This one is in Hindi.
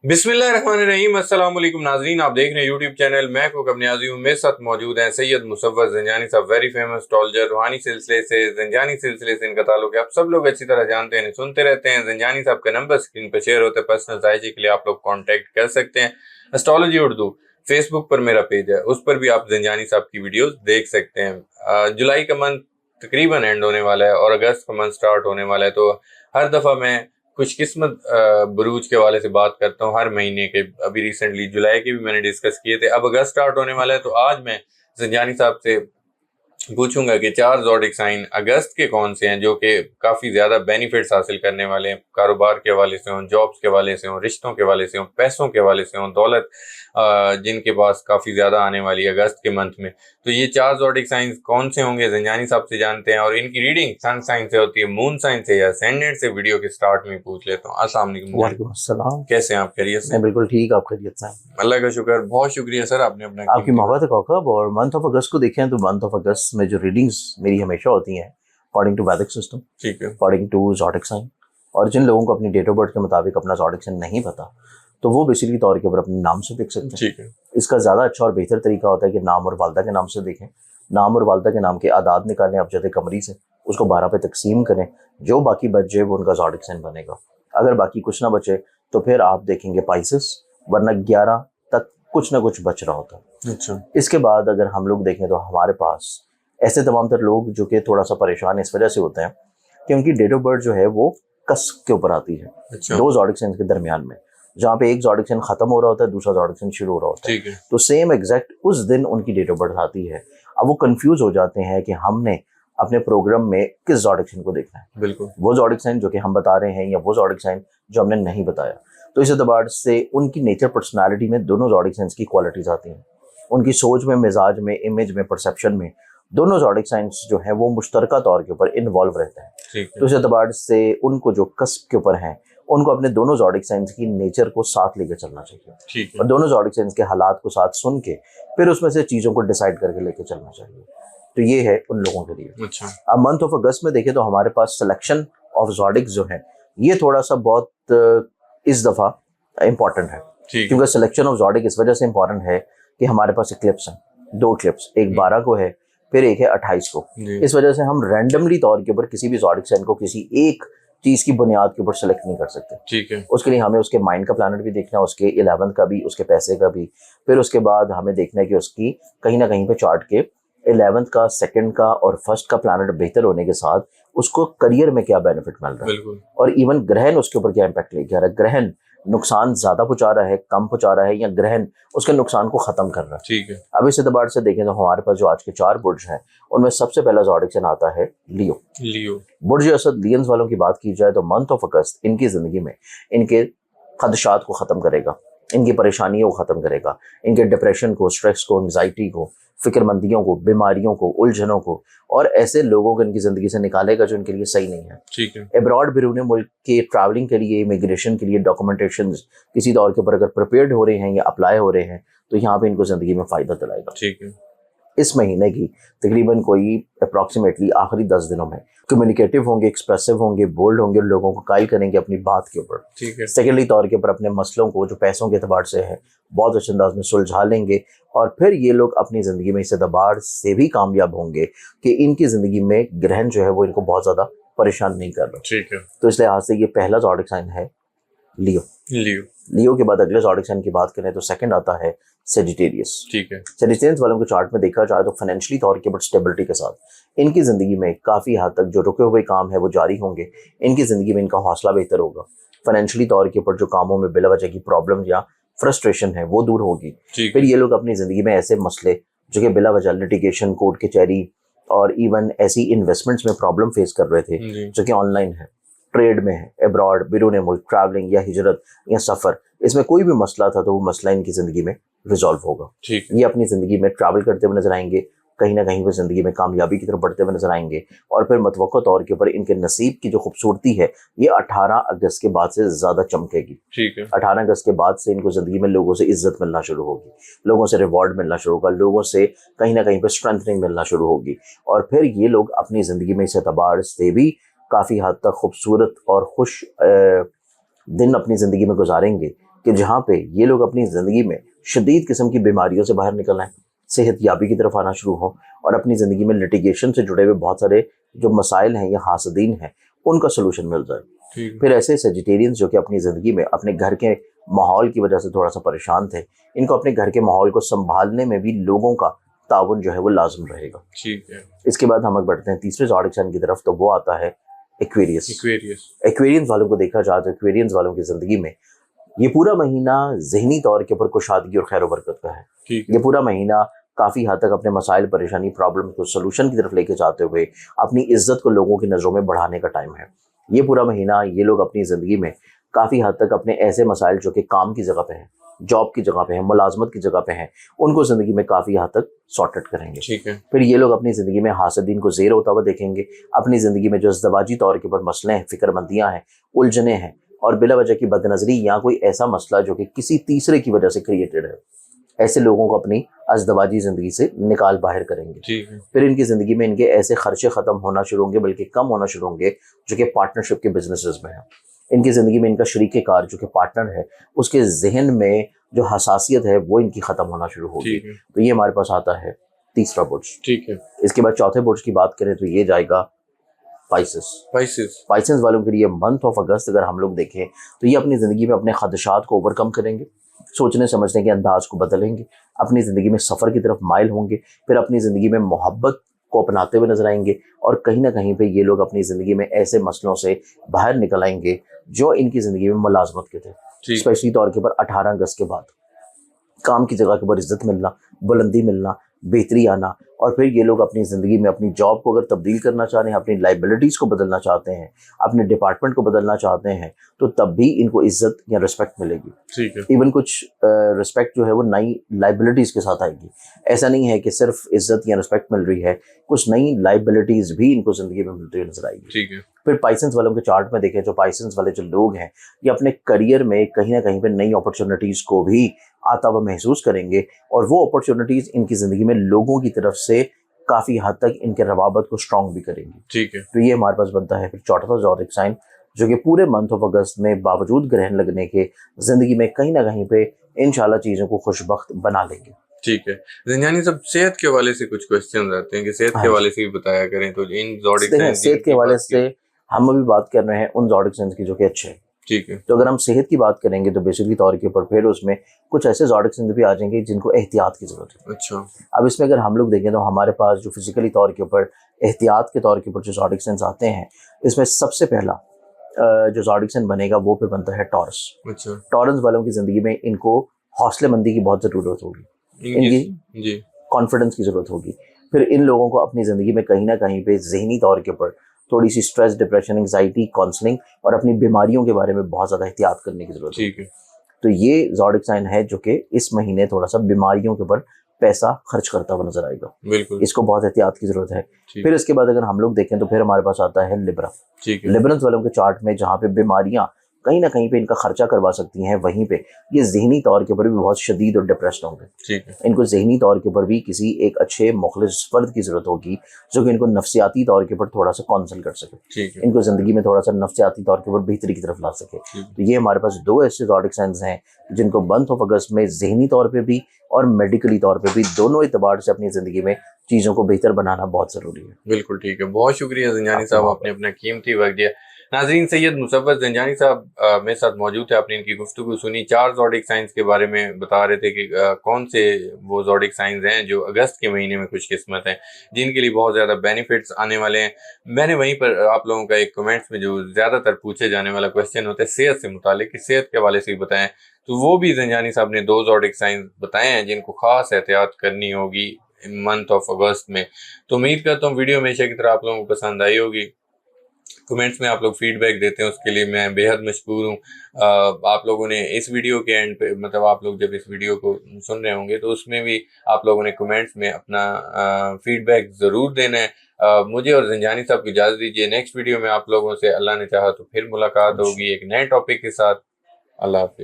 बिस्मिल्लाहिर्रहमानिर्रहीम। अस्सलाम वालेकुम नाजरीन, आप देख रहे हैं यूट्यूब चैनल मैं को अपने आज़ियों। मेरे साथ मौजूद हैं सैयद मुसव्वर ज़ंजानी साहब, वेरी फेमस एस्ट्रोलॉजर। रूहानी सिलसिले से, ज़ंजानी सिलसिले से इनका ताल्लुक है, आप सब लोग अच्छी तरह जानते हैं, सुनते रहते हैं। ज़ंजानी साहब का नंबर स्क्रीन पर शेयर होता है, पर्सनल जायजे के लिए आप लोग कॉन्टैक्ट कर सकते हैं। एस्ट्रोलॉजी उर्दू फेसबुक पर मेरा पेज है, उस पर भी आप ज़ंजानी साहब की वीडियोज़ देख सकते हैं। जुलाई का मंथ तकरीबन एंड होने वाला है और अगस्त का मंथ स्टार्ट होने वाला है, तो हर दफ़ा मैं खुशकिस्मत बुरूज के वाले से बात करता हूँ हर महीने के। अभी रिसेंटली जुलाई के भी मैंने डिस्कस किए थे, अब अगस्त स्टार्ट होने वाला है, तो आज मैं ज़ंजानी साहब से पूछूंगा कि 4 ज़ोडिक साइन अगस्त के कौन से हैं जो कि काफ़ी ज़्यादा बेनिफिट्स हासिल करने वाले हैं, कारोबार के हवाले से हों, जॉब्स के हवाले से हों, रिश्तों के हवाले से हों, पैसों के हवाले से हों, दौलत जिनके पास काफ़ी ज़्यादा आने वाली है अगस्त के मंथ में। तो ये 4 ज़ोडिक साइंस कौन से होंगे ज़ंजानी साहब से जानते हैं, और इनकी रीडिंग सन साइन से होती है, मून साइन से या असेंडेंट से। वीडियो के स्टार्ट में पूछ लेता हूँ। अस्सलाम वालेकुम। वालेकुम अस्सलाम। कैसे हैं आप? खैरियत से? मैं बिल्कुल ठीक, आप खैरियत से हैं? अल्लाह का शुक्र, बहुत शुक्रिया सर, आपने अपना आपकी मोहब्बत है कौकब। और मंथ ऑफ अगस्त को देखें तो मंथ ऑफ अगस्त में जो रीडिंग्स मेरी हमेशा होती हैं अकॉर्डिंग टू वैदिक सिस्टम, ठीक है, अकॉर्डिंग टू ज़ोडिक साइन। और जिन लोगों को अपनी डेट ऑफ बर्थ के मुताबिक अपना ज़ोडिक साइन नहीं पता, तो वो बेसिकली तौर के ऊपर अपने नाम से देख सकते हैं। ठीक है, इसका ज़्यादा अच्छा और बेहतर तरीका होता है कि नाम और वालदा के नाम से देखें। नाम और वालदा के नाम के आदाद निकालें अबजद कमरी से, उसको 12 पे तकसीम करें, जो बाकी बच जाए वो उनका ज़ोडिक साइन बनेगा। अगर बाकी कुछ ना बचे तो फिर आप देखेंगे पाइसेस, वरना 11 तक कुछ ना कुछ बच रहा होता है। अच्छा, इसके बाद अगर हम लोग देखें तो हमारे पास ऐसे तमाम तर लोग जो कि थोड़ा सा परेशान इस वजह से होते हैं कि उनकी डेट ऑफ बर्थ जो है वो कस्प के ऊपर आती है, अच्छा, दो ज़ोडिक साइन के दरमियान में, जहाँ पे एक ज़ोडिक साइन खत्म हो रहा होता है, दूसरा ज़ोडिक साइन शुरू हो रहा होता है। ठीक है, तो सेम एग्जैक्ट उस दिन उनकी डेट ऑफ बर्थ आती है। अब वो कंफ्यूज हो जाते हैं कि हमने अपने प्रोग्राम में किस ज़ोडिक साइन को देखना है, बिल्कुल, वो ज़ोडिक साइन जो कि हम बता रहे हैं या वो ज़ोडिक साइन जो हमने नहीं बताया। तो इस एतबार से उनकी नेचर पर्सनालिटी में दोनों ज़ोडिक साइंस की क्वालिटीज आती हैं। उनकी सोच में, मिजाज में, इमेज में, परसेप्शन में, दोनों ज़ोडिक साइंस जो है वो मुश्तरका तौर के ऊपर इन्वॉल्व रहते हैं। ठीक तो है, इस एतबार से उनको जो कस्ब के ऊपर हैं, उनको अपने दोनों ज़ोडिक साइंस की नेचर को साथ लेकर चलना चाहिए ठीक है, और दोनों ज़ोडिक साइंस के हालात को साथ सुन के फिर उसमें से चीज़ों को डिसाइड करके लेके चलना चाहिए। तो ये है उन लोगों के लिए। अच्छा, अब मंथ ऑफ अगस्त में देखें तो हमारे पास सिलेक्शन ऑफ ज़ोडिक्स जो है ये थोड़ा सा बहुत इस दफ़ा इम्पॉर्टेंट है, ठीक है, क्योंकि सिलेक्शन ऑफ ज़ोडिक इस वजह से इम्पॉर्टेंट है कि हमारे पास इक्लिप्स हैं, दो इक्लिप्स, एक 12 को है, फिर एक है 28 को। जी, इस वजह से हम रैंडमली तौर के ऊपर किसी भी ज़ोडिक साइन को किसी एक चीज़ की बुनियाद के ऊपर सेलेक्ट नहीं कर सकते। ठीक है, उसके लिए हमें उसके माइंड का प्लानट भी देखना है, उसके 11th का भी, उसके पैसे का भी। फिर उसके बाद हमें देखना है कि उसकी कहीं ना कहीं पे चार्ट के 11th का, 2nd का और 1st का प्लानट बेहतर होने के साथ उसको करियर में क्या बेनिफिट मिल रहा है, बिल्कुल, और इवन ग्रहण उसके ऊपर क्या इम्पैक्ट लेके आ रहा है। ग्रहण नुकसान ज्यादा पहुंचा रहा है, कम पहुंचा रहा है, या ग्रहण उसके नुकसान को खत्म कर रहा है। ठीक है, अब इस एतबार से देखें तो हमारे पास जो आज के 4 बुर्ज हैं उनमें सबसे पहला ज़ोडिक साइन आता है लियो। लियो, बुर्ज असद लियंस वालों की बात की जाए तो मंथ ऑफ अगस्त इनकी जिंदगी में इनके खदशात को खत्म करेगा, इनकी परेशानियों को खत्म करेगा, इनके डिप्रेशन को, स्ट्रेस को, एंग्जाइटी को, फिक्रमंदियों को, बीमारियों को, उलझनों को, और ऐसे लोगों को इनकी ज़िंदगी से निकालेगा जो इनके लिए सही नहीं है। ठीक है, अब्रॉड बैरून मुल्क के ट्रैवलिंग के लिए, इमिग्रेशन के लिए डॉक्यूमेंटेशन किसी तौर के ऊपर अगर प्रिपेयर्ड हो रहे हैं या अप्लाई हो रहे हैं तो यहाँ पे इनको ज़िंदगी में फ़ायदा दिलाएगा। ठीक है, इस महीने की तकरीबन कोई अप्रॉक्सीमेटली आखिरी 10 दिनों में कम्युनिकेटिव होंगे, एक्सप्रेसिव होंगे, बोल्ड होंगे, लोगों को कायल करेंगे अपनी बात के ऊपर। ठीक है, सेकेंडली तौर के ऊपर अपने मसलों को जो पैसों के अतबार से है बहुत अच्छे अंदाज में सुलझा लेंगे, और फिर ये लोग अपनी ज़िंदगी में इस एतबार से भी कामयाब होंगे कि इनकी ज़िंदगी में ग्रहण जो है वो इनको बहुत ज़्यादा परेशान नहीं कर रहा। ठीक है, तो इस लिहाज से ये पहला ज़ोडिक साइन है लियो। लियो, लियो के बाद अगले ज़ोडिक साइन की बात करें तो सेकंड आता है सेजिटेरियस। ठीक है, सेजिटेरियस वालों के चार्ट में देखा जाए तो फाइनेंशियली तौर के ऊपर स्टेबिलिटी के साथ इनकी ज़िंदगी में काफ़ी हद तक जो रुके हुए काम है वो जारी होंगे। इनकी ज़िंदगी में इनका हौसला बेहतर होगा। फाइनेंशियली तौर के ऊपर जो कामों में बिला वजह की प्रॉब्लम या फ्रस्ट्रेशन है वो दूर होगी। ठीक फिर है, ये लोग अपनी ज़िंदगी में ऐसे मसले जो कि बिला वजह लिटिगेशन, कोर्ट कचहरी और इवन ऐसी इन्वेस्टमेंट्स में प्रॉब्लम फेस कर रहे थे जी, जो कि ऑनलाइन है, ट्रेड में है, अब्रॉड, बैरून मुल्क, ट्रैवलिंग या हिजरत या सफ़र, इसमें कोई भी मसला था तो वो मसला इनकी ज़िंदगी में रिजॉल्व होगा। ठीक है, ये अपनी ज़िंदगी में ट्रैवल करते हुए नजर आएंगे, कहीं ना कहीं पे ज़िंदगी में कामयाबी की तरफ बढ़ते हुए नजर आएंगे, और फिर मतवक्को तौर के ऊपर इनके नसीब की जो खूबसूरती है ये 18 अगस्त के बाद से ज़्यादा चमकेगी। ठीक है, 18 अगस्त के बाद से इनको ज़िंदगी में लोगों से इज्जत मिलना शुरू होगी, लोगों से रिवॉर्ड मिलना शुरू होगा, लोगों से कहीं ना कहीं पर स्ट्रेंथनिंग मिलना शुरू होगी, और फिर ये लोग अपनी ज़िंदगी में इस एतबार से भी काफ़ी हद तक खूबसूरत और खुश दिन अपनी ज़िंदगी में गुजारेंगे कि जहाँ पे ये लोग अपनी ज़िंदगी में शदीद किस्म की बीमारियों से बाहर निकल आएँ, सेहत याबी की तरफ आना शुरू हो और अपनी ज़िंदगी में लिटिगेशन से जुड़े हुए बहुत सारे जो मसाइल हैं या हासदीन हैं, उनका सोल्यूशन मिल जाए। ठीक फिर ऐसे सेजिटेरियंस जो कि अपनी ज़िंदगी में अपने घर के माहौल की वजह से थोड़ा सा परेशान थे, इनको अपने घर के माहौल को संभालने में भी लोगों का ताउन जो है वो लाज़िम रहेगा। ठीक है। इसके बाद हम आगे बढ़ते हैं तीसरे ज़ोडिक साइन की तरफ, तो वो आता है एक्वेरियस। एक्वेरियस। एक्वेरियंस वालों को देखा जाए तो एक्वेरियंस वालों की ज़िंदगी में ये पूरा महीना ज़हनी तौर के ऊपर कुशादगी और खैर व बरकत का है। ठीक ये पूरा महीना काफ़ी हद तक अपने मसाइल, परेशानी, प्रॉब्लम को सोल्यूशन की तरफ लेके जाते हुए अपनी इज्जत को लोगों की नज़रों में बढ़ाने का टाइम है। ये पूरा महीना ये लोग अपनी ज़िंदगी में काफ़ी हद तक अपने ऐसे मसाइल जो कि काम की जगह पे हैं, जॉब की जगह पे हैं, मुलाजमत की जगह पे हैं, उनको ज़िंदगी में काफ़ी हद तक सॉर्टेड करेंगे। ठीक है। फिर ये लोग अपनी ज़िंदगी में हासदीन को ज़ेर होता हुआ देखेंगे। अपनी ज़िंदगी में जो इज़्दवाजी तौर के ऊपर मसले हैं, फ़िक्रमंदियाँ हैं, उलझने हैं और बिला वजह की बदनज़री या कोई ऐसा मसला जो कि किसी तीसरे की वजह से क्रिएटेड है, ऐसे लोगों को अपनी अज़दवाजी ज़िंदगी से निकाल बाहर करेंगे। ठीक है। फिर इनकी ज़िंदगी में इनके ऐसे खर्चे ख़त्म होना शुरू होंगे, बल्कि कम होना शुरू होंगे, जो कि पार्टनरशिप के बिजनेसेस में है। इनकी ज़िंदगी में इनका शरीके कार जो कि पार्टनर है, उसके जहन में जो हसासियत है वो इनकी ख़त्म होना शुरू होगी। ठीक है। तो ये हमारे पास आता है तीसरा बुर्ज। ठीक है। इसके बाद चौथे बुर्ज की बात करें तो ये जाएगा पाइसेस। स्पाइसेस। पाइसेस वालों के लिए मंथ ऑफ अगस्त अगर हम लोग देखें तो ये अपनी ज़िंदगी में अपने खदशात को ओवरकम करेंगे, सोचने समझने के अंदाज को बदलेंगे, अपनी ज़िंदगी में सफ़र की तरफ माइल होंगे, फिर अपनी ज़िंदगी में मोहब्बत को अपनाते हुए नजर आएंगे और कहीं ना कहीं पे ये लोग अपनी ज़िंदगी में ऐसे मसलों से बाहर निकल आएंगे जो इनकी ज़िंदगी में मुलाजमत के थे। ठीक। स्पेशली तौर के ऊपर 18 अगस्त के बाद काम की जगह के ऊपर इज्जत मिलना, बुलंदी मिलना, बेहतरी आना और फिर ये लोग अपनी ज़िंदगी में अपनी जॉब को अगर तब्दील करना चाह रहे हैं, अपनी लाइबिलिटीज़ को बदलना चाहते हैं, अपने डिपार्टमेंट को बदलना चाहते हैं, तो तब भी इनको इज्जत या रिस्पेक्ट मिलेगी। ठीक है। इवन कुछ रिस्पेक्ट जो है वो नई लाइबिलिटीज़ के साथ आएगी। ऐसा नहीं है कि सिर्फ इज्जत या रिस्पेक्ट मिल रही है, कुछ नई लाइबिलिटीज़ भी इनको ज़िंदगी में मिलती हुई नजर आएगी। ठीक है। फिर पाइसेंस वालों के चार्ट में देखें, जो पाइसेंस वाले जो लोग हैं ये अपने करियर में कहीं ना कहीं पे नई अपॉर्चुनिटीज़ को भी आता हुआ महसूस करेंगे और वो अपॉर्चुनिटीज़ इनकी ज़िंदगी में लोगों की तरफ से काफ़ी हद तक इनके रवाबत को स्ट्रॉन्ग भी करेंगी। ठीक है। तो ये हमारे पास बनता है फिर चौथा ज़ोडिक साइन, जो कि पूरे मंथ ऑफ अगस्त में बावजूद ग्रहण लगने के ज़िंदगी में कहीं ना कहीं पे इंशाल्लाह चीज़ों को खुशबख्त बना लेंगे। ठीक है। ज़िंजानी साहब, सेहत के हवाले से कुछ क्वेश्चन आते हैं कि सेहत के हवाले से भी बताया करें, तो इन ज़ोडिक देखें, साइन सेहत के हवाले से हम अभी बात कर रहे हैं उन ज़ोडिक साइंस की जो कि अच्छे हैं। ठीक है। तो अगर हम सेहत की बात करेंगे तो बेसिकली तौर के ऊपर फिर उसमें कुछ ऐसे ज़ोडिक साइंस भी आ जाएंगे जिनको एहतियात की ज़रूरत है। अच्छा। अब इसमें अगर हम लोग देखें तो हमारे पास जो फिजिकली तौर के ऊपर एहतियात के तौर के ऊपर जो ज़ोडिक साइंस आते हैं, इसमें सबसे पहला जो ज़ोडिक साइन बनेगा वो फिर बनता है टॉरस। अच्छा। टॉरस वालों की ज़िंदगी में इनको हौसलेमंदी की बहुत ज़रूरत होगी, इनकी जी। कॉन्फिडेंस की ज़रूरत होगी। फिर इन लोगों को अपनी ज़िंदगी में कहीं ना कहीं पे ज़हनी तौर के ऊपर थोड़ी सी स्ट्रेस, डिप्रेशन, एंग्जाइटी, काउंसलिंग और अपनी बीमारियों के बारे में बहुत ज़्यादा एहतियात करने की ज़रूरत है। ठीक है। तो ये ज़ोडिक साइन है जो कि इस महीने थोड़ा सा बीमारियों के ऊपर पैसा खर्च करता हुआ नजर आएगा। बिल्कुल। इसको बहुत एहतियात की ज़रूरत है। ठीक। फिर इसके बाद अगर हम लोग देखें तो फिर हमारे पास आता है लिब्रा। ठीक है। लिब्रंस वालों के चार्ट में जहाँ पे बीमारियां कहीं ना कहीं पे इनका खर्चा करवा सकती हैं, वहीं पे ये ज़हनी तौर के ऊपर भी बहुत शदीद और डिप्रेस्ड होंगे। ठीक है। इनको ज़हनी तौर के ऊपर भी किसी एक अच्छे मुखलिस फर्द की ज़रूरत होगी जो कि इनको नफ्सियाती तौर के ऊपर थोड़ा सा काउंसिल कर सके, ठीक है। इनको ज़िंदगी में थोड़ा सा नफ्सियाती तौर के ऊपर बेहतरी की तरफ ला सके। तो ये हमारे पास दो ऐसे ज़ोडिक साइंस हैं जिनको मंथ ऑफ अगस्त में ज़हनी तौर पर भी और मेडिकली तौर पर भी दोनों एतबार से अपनी ज़िंदगी में चीज़ों को बेहतर बनाना बहुत ज़रूरी है। बिल्कुल ठीक है। बहुत शुक्रिया ज़िंजानी साहब, आपने अपना कीमती वक्त दिया। नाज़रीन, सैयद मुसव्वत ज़िंजानी साहब मेरे साथ मौजूद थे। आपने इनकी गुफ्तगू सुनी। 4 ज़ोडिक साइंस के बारे में बता रहे थे कि कौन से वो ज़ोडिक साइंस हैं जो अगस्त के महीने में खुशकिस्मत हैं, जिनके लिए बहुत ज़्यादा बेनिफिट्स आने वाले हैं। मैंने वहीं पर आप लोगों का एक कमेंट्स में जो ज़्यादातर पूछे जाने वाला क्वेश्चन होता है सेहत से मुतालिक, कि सेहत के हवाले से भी बताएं, तो वो भी ज़िंजानी साहब ने 2 ज़ोडिक साइंस बताए हैं जिनको ख़ास एहतियात करनी होगी मंथ ऑफ अगस्त में। तो उम्मीद करता हूँ वीडियो हमेशा की तरह आप लोगों को पसंद आई होगी। कमेंट्स में आप लोग फीडबैक देते हैं, उसके लिए मैं बेहद मशकूर हूँ। आप लोगों ने इस वीडियो के एंड पे, मतलब आप लोग जब इस वीडियो को सुन रहे होंगे तो उसमें भी आप लोगों ने कमेंट्स में अपना फीडबैक ज़रूर देना है। मुझे और ज़िंजानी साहब को इजाज़त दीजिए। नेक्स्ट वीडियो में आप लोगों से अल्लाह ने चाहा तो फिर मुलाकात होगी एक नए टॉपिक के साथ। अल्लाह हाफिज़।